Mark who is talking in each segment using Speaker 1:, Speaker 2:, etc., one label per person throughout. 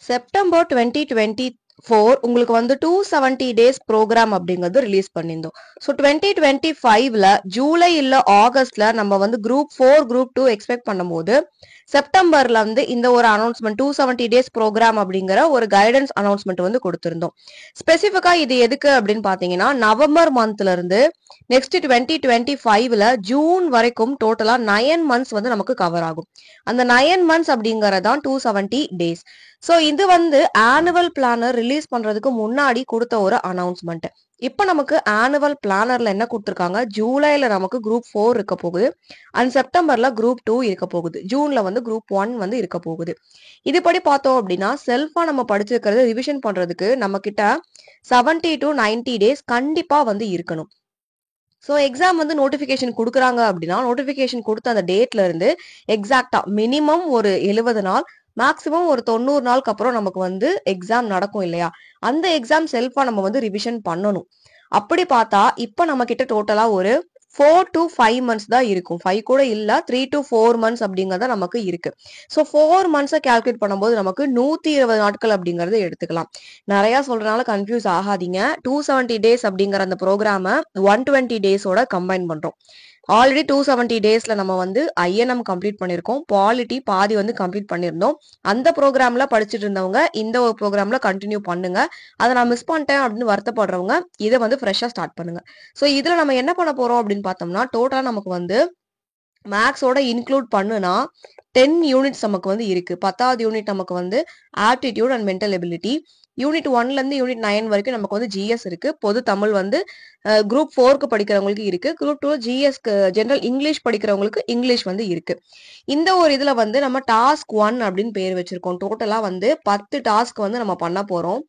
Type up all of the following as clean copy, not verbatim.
Speaker 1: September 2024 உங்களுக்கு வந்து 270 days program அப்படிங்கிறது ரிலீஸ் பண்ணியிருந்தோம். ஸோ 2025ல ஜூலை இல்ல ஆகஸ்ட்ல நம்ம வந்து குரூப் 4 குரூப் 2 எக்ஸ்பெக்ட் பண்ணும்போது செப்டம்பர்ல வந்து இந்த ஒரு அனௌன்ஸ்மெண்ட் 270 டேஸ் ப்ரோக்ராம் அப்படிங்கிற ஒரு கைடன்ஸ் அனௌன்ஸ்மெண்ட் வந்து கொடுத்திருந்தோம். ஸ்பெசிஃபிக்கா இது எதுக்கு அப்படின்னு பாத்தீங்கன்னா நவம்பர் மந்த்ல இருந்து நெக்ஸ்ட் 2025ல ஜூன் வரைக்கும் டோட்டலா 9 மந்த்ஸ் வந்து நமக்கு கவர் ஆகும். அந்த 9 மந்த்ஸ் அப்படிங்கறதான் 270 டேஸ். சோ இது வந்து ஆனுவல் பிளானர் ரிலீஸ் பண்றதுக்கு முன்னாடி கொடுத்த ஒரு அனௌன்ஸ்மெண்ட். இப்ப நமக்கு ஆனுவல் பிளானர்ல என்ன கொடுத்திருக்காங்க, ஜூலைல நமக்கு குரூப் 4 இருக்க போகுது அண்ட் செப்டம்பர்ல குரூப் 2 இருக்க போகுது, ஜூன்ல வந்து குரூப் 1 வந்து இருக்க போகுது. இதுபடி பார்த்தோம் அப்படின்னா செல்ஃபா நம்ம படிச்சிருக்கிறது ரிவிஷன் பண்றதுக்கு நம்ம கிட்ட 70 to 90 டேஸ் கண்டிப்பா வந்து இருக்கணும். ஸோ எக்ஸாம் வந்து நோட்டிஃபிகேஷன் கொடுக்குறாங்க அப்படின்னா நோட்டிஃபிகேஷன் கொடுத்த அந்த டேட்ல இருந்து எக்ஸாக்டா மினிமம் ஒரு 70 நாள், மேக்ஸிமம் ஒரு 90 நாளுக்கு அப்புறம் நமக்கு வந்து எக்ஸாம் நடக்கும் இல்லையா? அந்த எக்ஸாம் செல்ஃபா நம்ம வந்து ரிவிஷன் பண்ணணும். அப்படி பார்த்தா இப்ப நம்ம கிட்ட டோட்டலா ஒரு 4 to 5 மந்த்ஸ் தான் இருக்கும். 5 கூட இல்ல, 3 to 4 மந்த்ஸ் அப்படிங்கறத நமக்கு இருக்கு. ஸோ 4 மந்த்ஸை கால்குலேட் பண்ணும்போது நமக்கு 120 நாட்கள் அப்படிங்கறத எடுத்துக்கலாம். நிறைய சொல்றதுனால கன்ஃபியூஸ் ஆகாதீங்க. 270 டேஸ் அப்படிங்கிற அந்த ப்ரோக்ராம 120 டேஸோட கம்பைன் பண்றோம். ஆல்ரெடி 270 டேஸ்ல நம்ம வந்து ஐஎன்எம் கம்ப்ளீட் பண்ணிருக்கோம். பாலிட்டி பாதி வந்து கம்ப்ளீட் பண்ணிருந்தோம். அந்த ப்ரோக்ராம்ல படிச்சுட்டு இருந்தவங்க இந்த ஒரு ப்ரோக்ராம்ல கண்டினியூ பண்ணுங்க. அதை நான் மிஸ் பண்ணிட்டேன் அப்படின்னு வருத்தப்படுறவங்க இதை வந்து ஃப்ரெஷ்ஷா ஸ்டார்ட் பண்ணுங்க. ஸோ இதுல நம்ம என்ன பண்ண போறோம் அப்படின்னு பார்த்தோம்னா டோட்டலா நமக்கு வந்து மேக்ஸோட இன்க்ளூட் பண்ணுனா 10 யூனிட்ஸ் நமக்கு வந்து இருக்கு. 10வது யூனிட் நமக்கு வந்து aptitude and mental ability. Unit 1ல இருந்து யூனிட் 9 வரைக்கும் நமக்கு வந்து ஜிஎஸ் இருக்கு. பொது தமிழ் வந்து குரூப் 4க்கு படிக்கிறவங்களுக்கு இருக்கு. குரூப் 2 ஜிஎஸ்க்கு ஜெனரல் இங்கிலீஷ் படிக்கிறவங்களுக்கு இங்கிலீஷ் வந்து இருக்கு. இந்த ஒரு இதுல வந்து நம்ம டாஸ்க் 1 அப்படின்னு பேர் வச்சிருக்கோம். டோட்டலா வந்து 10 டாஸ்க் வந்து நம்ம பண்ண போறோம்.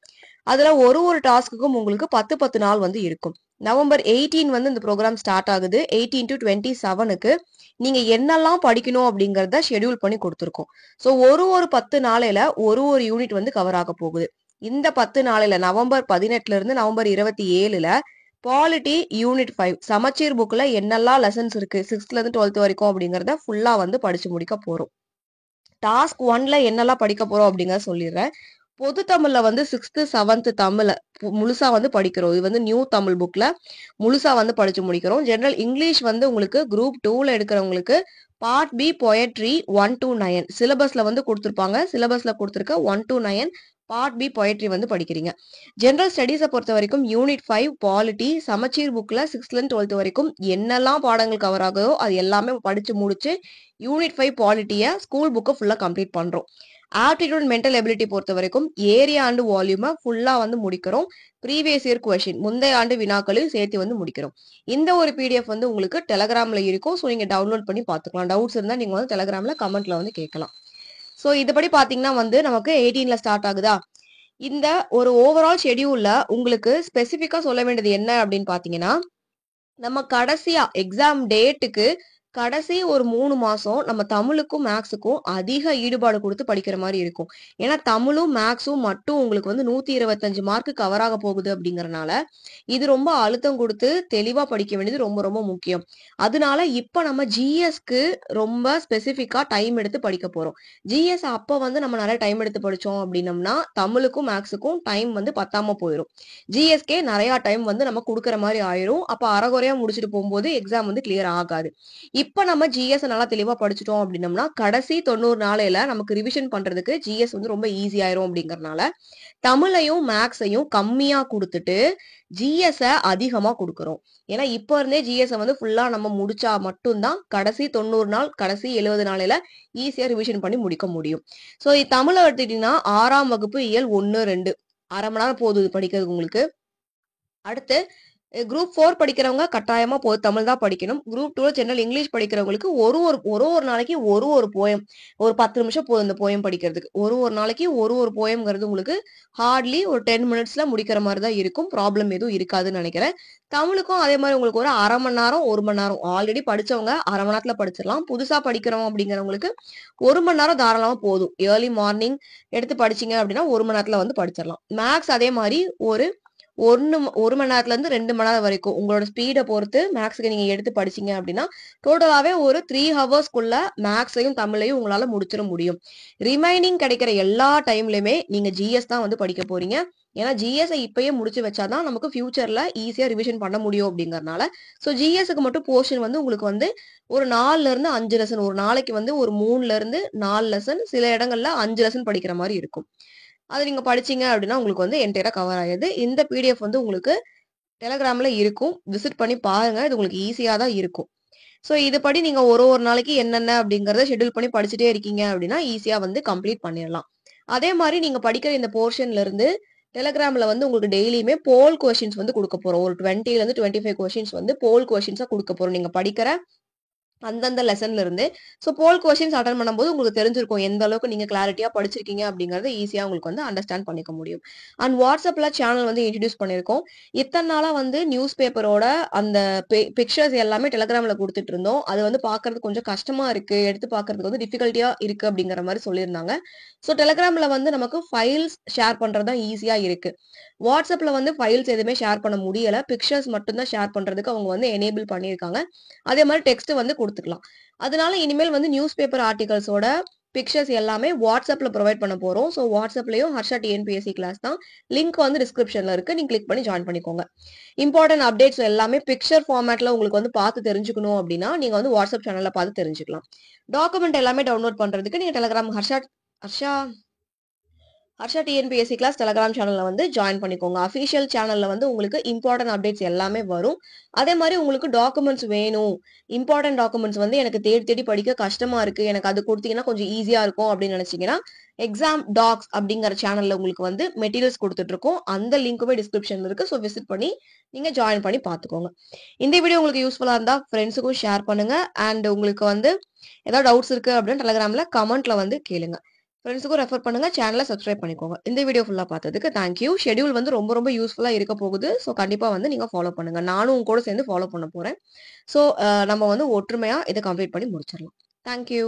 Speaker 1: அதுல ஒரு ஒரு டாஸ்க்குக்கும் உங்களுக்கு 10 நாள் வந்து இருக்கும். நவம்பர் 18 வந்து இந்த ப்ரோக்ராம் ஸ்டார்ட் ஆகுது. 18 to 27க்கு நீங்க என்னெல்லாம் படிக்கணும் அப்படிங்கறத ஷெட்யூல் பண்ணி கொடுத்துருக்கோம். ஸோ ஒரு ஒரு 10 நாளையில ஒரு ஒரு யூனிட் வந்து கவர் ஆக போகுது. இந்த 10 நாளையில நவம்பர் 18ல இருந்து நவம்பர் 27ல பாலிட்டி யூனிட் 5 சமச்சீர் புக்ல என்னெல்லாம் லெசன்ஸ் இருக்கு 6th இருந்து 12th வரைக்கும் அப்படிங்கறத ஃபுல்லா வந்து படிச்சு முடிக்க போறோம். டாஸ்க் 1ல என்னெல்லாம் படிக்க போறோம் அப்படிங்கறத சொல்லிடுறேன். பொது தமிழ்ல வந்து 6th 7th தமிழ முழுசா வந்து படிக்கிறோம். இது வந்து நியூ தமிழ் புக்ல முழுசா வந்து படிச்சு முடிக்கிறோம். ஜெனரல் இங்கிலீஷ் வந்து உங்களுக்கு குரூப் 2ல எடுக்கிறவங்களுக்கு பார்ட் பி பொயட்ரி 1 to 9 சிலபஸ்ல வந்து கொடுத்துருப்பாங்க. சிலபஸ்ல கொடுத்துருக்க 1 to 9 பார்ட் பி பொயட்ரி வந்து படிக்கிறீங்க. ஜெனரல் ஸ்டடீஸை பொறுத்த வரைக்கும் யூனிட் 5 பாலிட்டி சமச்சீர் புக்ல 6th இருந்து 12th வரைக்கும் என்னெல்லாம் பாடங்கள் கவர் ஆகுதோ அது எல்லாமே படிச்சு முடிச்சு யூனிட் 5 பாலிட்டியை ஸ்கூல் புக்கை ஃபுல்லா கம்ப்ளீட் பண்றோம். ஆப்டிடியூட் மென்டல் எபிலிட்டி பொறுத்த வரைக்கும் ஏரியா அண்ட் வால்யூமை ஃபுல்லா வந்து முடிக்கிறோம். ப்ரீவியஸ் இயர் கொஸ்டின் முந்தைய ஆண்டு வினாக்களையும் சேர்த்து வந்து முடிக்கிறோம். இந்த ஒரு பிடிஎஃப் வந்து உங்களுக்கு டெலகிராம்ல இருக்கும். ஸோ நீங்க டவுன்லோட் பண்ணி பார்த்துக்கலாம். டவுட்ஸ் இருந்தா நீங்க வந்து டெலகிராம்ல கமெண்ட்ல வந்து கேட்கலாம். ஸோ இதுபடி பாத்தீங்கன்னா வந்து நமக்கு 18ல ஸ்டார்ட் ஆகுதா? இந்த ஒரு ஓவரால் ஷெட்யூல்ல உங்களுக்கு ஸ்பெசிஃபிக்கா சொல்ல வேண்டியது என்ன அப்படின்னு பாத்தீங்கன்னா நம்ம கடைசியா எக்ஸாம் டேட்டுக்கு கடைசி ஒரு 3 மாசம் நம்ம தமிழுக்கும் மேக்ஸுக்கும் அதிக ஈடுபாடு கொடுத்து படிக்கிற மாதிரி இருக்கும். ஏன்னா தமிழும் மேக்ஸும் மட்டும் உங்களுக்கு வந்து 125 மார்க் கவர் ஆக போகுது அப்படிங்கறனால இது ரொம்ப அழுத்தம் கொடுத்து தெளிவா படிக்க வேண்டியது ரொம்ப ரொம்ப முக்கியம். அதனால இப்ப நம்ம ஜிஎஸ்க்கு ரொம்ப ஸ்பெசிஃபிக்கா டைம் எடுத்து படிக்க போறோம். ஜிஎஸ் அப்ப வந்து நம்ம நிறைய டைம் எடுத்து படிச்சோம் அப்படின்னம்னா தமிழுக்கும் மேக்ஸுக்கும் டைம் வந்து பத்தாம போயிடும். ஜிஎஸ்கே நிறைய டைம் வந்து நம்ம கொடுக்குற மாதிரி ஆயிரும். அப்ப அரைகுறையா முடிச்சுட்டு போகும்போது எக்ஸாம் வந்து கிளியர் ஆகாது. இப்ப நம்ம ஜிஎஸ் நல்லா தெளிவா படிச்சுட்டோம் அப்படின்னம்னா கடைசி 90 நாளையில நமக்கு ரிவிஷன் பண்றதுக்கு ஜிஎஸ் வந்து ரொம்ப ஈஸி ஆயிரும் அப்படிங்கறனால தமிழையும் மேக்ஸையும் கம்மியா கொடுத்துட்டு ஜிஎஸ் அதிகமா கொடுக்கறோம். ஏன்னா இப்ப இருந்தே ஜிஎஸ் வந்து ஃபுல்லா நம்ம முடிச்சா மட்டும்தான் கடைசி 90 நாள் கடைசி 70 நாளையில ஈஸியா ரிவிஷன் பண்ணி முடிக்க முடியும். சோ தமிழை எடுத்துட்டீங்கன்னா 6ஆம் வகுப்பு இயல் 1, 2 அரை மணி நேரம் போகுது படிக்கிறது உங்களுக்கு. அடுத்து குரூப் 4 படிக்கிறவங்க கட்டாயமா பொது தமிழ் தான் படிக்கணும். குரூப் 2 ஜெனரல் இங்கிலீஷ் படிக்கிறவங்களுக்கு ஒரு நாளைக்கு ஒரு போயம் ஒரு 10 நிமிஷம் போதும் இந்த போயம் படிக்கிறதுக்கு. ஒரு நாளைக்கு ஒரு போயம்ங்கிறது உங்களுக்கு ஹார்ட்லி ஒரு 10 மினிட்ஸ்ல முடிக்கிற மாதிரி தான் இருக்கும். ப்ராப்ளம் எதுவும் இருக்காதுன்னு நினைக்கிறேன். தமிழுக்கும் அதே மாதிரி உங்களுக்கு ஒரு அரை மணி நேரம் 1 மணி நேரம் ஆல்ரெடி படிச்சவங்க அரை மணி நேரத்துல படிச்சிடலாம். புதுசா படிக்கிறோம் அப்படிங்கிறவங்களுக்கு 1 மணி நேரம் தாராளமா போதும். ஏர்லி மார்னிங் எடுத்து படிச்சீங்க அப்படின்னா 1 மணி நேரத்துல வந்து படிச்சிடலாம். மேக்ஸ் அதே மாதிரி ஒரு 1 மணி நேரத்துலேருந்து 2 மணி நேரம் வரைக்கும் உங்களோட ஸ்பீடை பொறுத்து மேக்ஸுக்கு நீங்கள் எடுத்து படிச்சீங்க அப்படின்னா டோட்டலாகவே ஒரு 3 ஹவர்ஸ்க்குள்ள மேக்ஸையும் தமிழையும் உங்களால் முடிச்சிட முடியும். ரிமைனிங் கிடைக்கிற எல்லா டைம்லையுமே நீங்கள் ஜிஎஸ் தான் வந்து படிக்க போறீங்க. ஏன்னா ஜிஎஸ்ஐ இப்பயே முடிச்சு வச்சாதான் நமக்கு ஃபியூச்சர்ல ஈஸியாக ரிவிஷன் பண்ண முடியும் அப்படிங்கறனால. ஸோ ஜிஎஸ்க்கு மட்டும் போர்ஷன் வந்து உங்களுக்கு வந்து ஒரு 4ல இருந்து 5 லெசன், ஒரு நாளைக்கு வந்து ஒரு 3ல இருந்து 4 லெசன், சில இடங்கள்ல 5 லெசன் படிக்கிற மாதிரி இருக்கும். அது நீங்க படிச்சீங்க அப்படின்னா உங்களுக்கு வந்து என்டையரா கவர் ஆயிடுது. இந்த பிடிஎஃப் வந்து உங்களுக்கு டெலகிராம்ல இருக்கும். விசிட் பண்ணி பாருங்க. இது உங்களுக்கு ஈஸியா தான் இருக்கும். ஸோ இதுபடி நீங்க ஒரு நாளைக்கு என்னென்ன அப்படிங்கிறத ஷெட்யூல் பண்ணி படிச்சுட்டே இருக்கீங்க அப்படின்னா ஈஸியா வந்து கம்ப்ளீட் பண்ணிடலாம். அதே மாதிரி நீங்க படிக்கிற இந்த போர்ஷன்ல இருந்து டெலகிராம்ல வந்து உங்களுக்கு டெய்லியுமே போல் கொஸ்டின்ஸ் வந்து கொடுக்க போறோம். ஒரு 20ல இருந்து 25 கொஸ்டின்ஸ் வந்து போல் கொஸ்டின்ஸா கொடுக்க போறோம். நீங்க படிக்கிற அந்தந்த லெசன்ல இருந்து. ஸோ போல் கொஸ்டின்ஸ் அட்டெண்ட் பண்ணும்போது உங்களுக்கு தெரிஞ்சிருக்கும் எந்த அளவுக்கு நீங்க கிளாரிட்டியா படிச்சிருக்கீங்க அப்படிங்கறத ஈஸியா உங்களுக்கு வந்து அண்டர்ஸ்டாண்ட் பண்ணிக்க முடியும். அண்ட் வாட்ஸ்அப்ல சேனல் வந்து இன்ட்ரடியூஸ் பண்ணிருக்கோம். இத்தனை நாளா வந்து நியூஸ் பேப்பரோட அந்த பிக்சர்ஸ் எல்லாமே டெலகிராம்ல கொடுத்துட்டு இருந்தோம். அது வந்து பாக்குறதுக்கு கொஞ்சம் கஷ்டமா இருக்கு, எடுத்து பாக்குறதுக்கு வந்து டிஃபிகல்ட்டியா இருக்கு அப்படிங்கிற மாதிரி சொல்லியிருந்தாங்க. ஸோ டெலகிராம்ல வந்து நமக்கு ஃபைல்ஸ் ஷேர் பண்றது தான் ஈஸியா இருக்கு. வாட்ஸ்அப்ல வந்து ஃபைல்ஸ் எதுவுமே ஷேர் பண்ண முடியல. பிக்சர்ஸ் மட்டும் தான் ஷேர் பண்றதுக்கு அவங்க வந்து எனேபிள் பண்ணியிருக்காங்க. அதே மாதிரி டெக்ஸ்ட் வந்து கொடுத்துக்கலாம். அதனால இனிமேல் வந்து நியூஸ் பேப்பர் ஆர்டிகல்ஸோட பிக்சர்ஸ் எல்லாமே வாட்ஸ்அப்ல ப்ரொவைட் பண்ண போறோம். ஸோ வாட்ஸ்அப்லயும் ஹர்ஷா டிஎன்பிஎஸ்சி கிளாஸ் தான். லிங்க் வந்து டிஸ்கிரிப்ஷன்ல இருக்கு. நீங்க கிளிக் பண்ணி ஜாயின் பண்ணிக்கோங்க. இம்பார்ட்டன்ட் அப்டேட்ஸ் எல்லாமே பிக்சர் ஃபார்மேட்ல உங்களுக்கு வந்து பார்த்து தெரிஞ்சுக்கணும் அப்படின்னா நீங்க வந்து வாட்ஸ்அப் சேனல்ல பார்த்து தெரிஞ்சுக்கலாம். டாக்குமெண்ட் எல்லாமே டவுன்லோட் பண்றதுக்கு நீங்க Telegram Harsha Harsha Harsha TNPSC class Telegram சேனல்ல வந்து ஜாயின் பண்ணிக்கோங்க. அஃபிஷியல் சேனல்ல வந்து உங்களுக்கு இம்பார்ட்டன்ட் அப்டேட்ஸ் எல்லாமே வரும். அதே மாதிரி உங்களுக்கு டாக்குமெண்ட்ஸ் வேணும், இம்பார்ட்டன்ட் டாக்குமெண்ட்ஸ் வந்து எனக்கு தேடி தேடி படிக்க கஷ்டமா இருக்கு, எனக்கு அது கொடுத்தீங்கன்னா கொஞ்சம் ஈஸியா இருக்கும் அப்படின்னு நினைச்சீங்கன்னா எக்ஸாம் டாக்ஸ் அப்படிங்கிற சேனல்ல உங்களுக்கு வந்து மெட்டீரியல்ஸ் கொடுத்துட்டு இருக்கோம். அந்த லிங்க்குமே டிஸ்கிரிப்ஷன்ல இருக்கு. ஸோ விசிட் பண்ணி நீங்க ஜாயின் பண்ணி பார்த்துக்கோங்க. இந்த வீடியோ உங்களுக்கு யூஸ்ஃபுல்லா இருந்தா ஃப்ரெண்ட்ஸுக்கும் ஷேர் பண்ணுங்க. அண்ட் உங்களுக்கு வந்து ஏதாவது டவுட்ஸ் இருக்கு அப்படின்னு டெலகிராம்ல கமெண்ட்ல வந்து கேளுங்க. ஃப்ரெண்ட்ஸுக்கும் ரெஃபர் பண்ணுங்க. சேனலை சப்ஸ்கிரைப் பண்ணிக்கோங்க. இந்த வீடியோ ஃபுல்லா பார்த்ததுக்கு தேங்க்யூ. ஷெட்யூல் வந்து ரொம்ப ரொம்ப யூஸ்ஃபுல்லா இருக்க போகுது. ஸோ கண்டிப்பா வந்து நீங்க ஃபாலோ பண்ணுங்க. நானும் உங்க கூட சேர்ந்து ஃபாலோ பண்ண போறேன். ஸோ நம்ம வந்து ஒற்றுமையா இதை கம்ப்ளீட் பண்ணி முடிச்சிடலாம். தேங்க்யூ.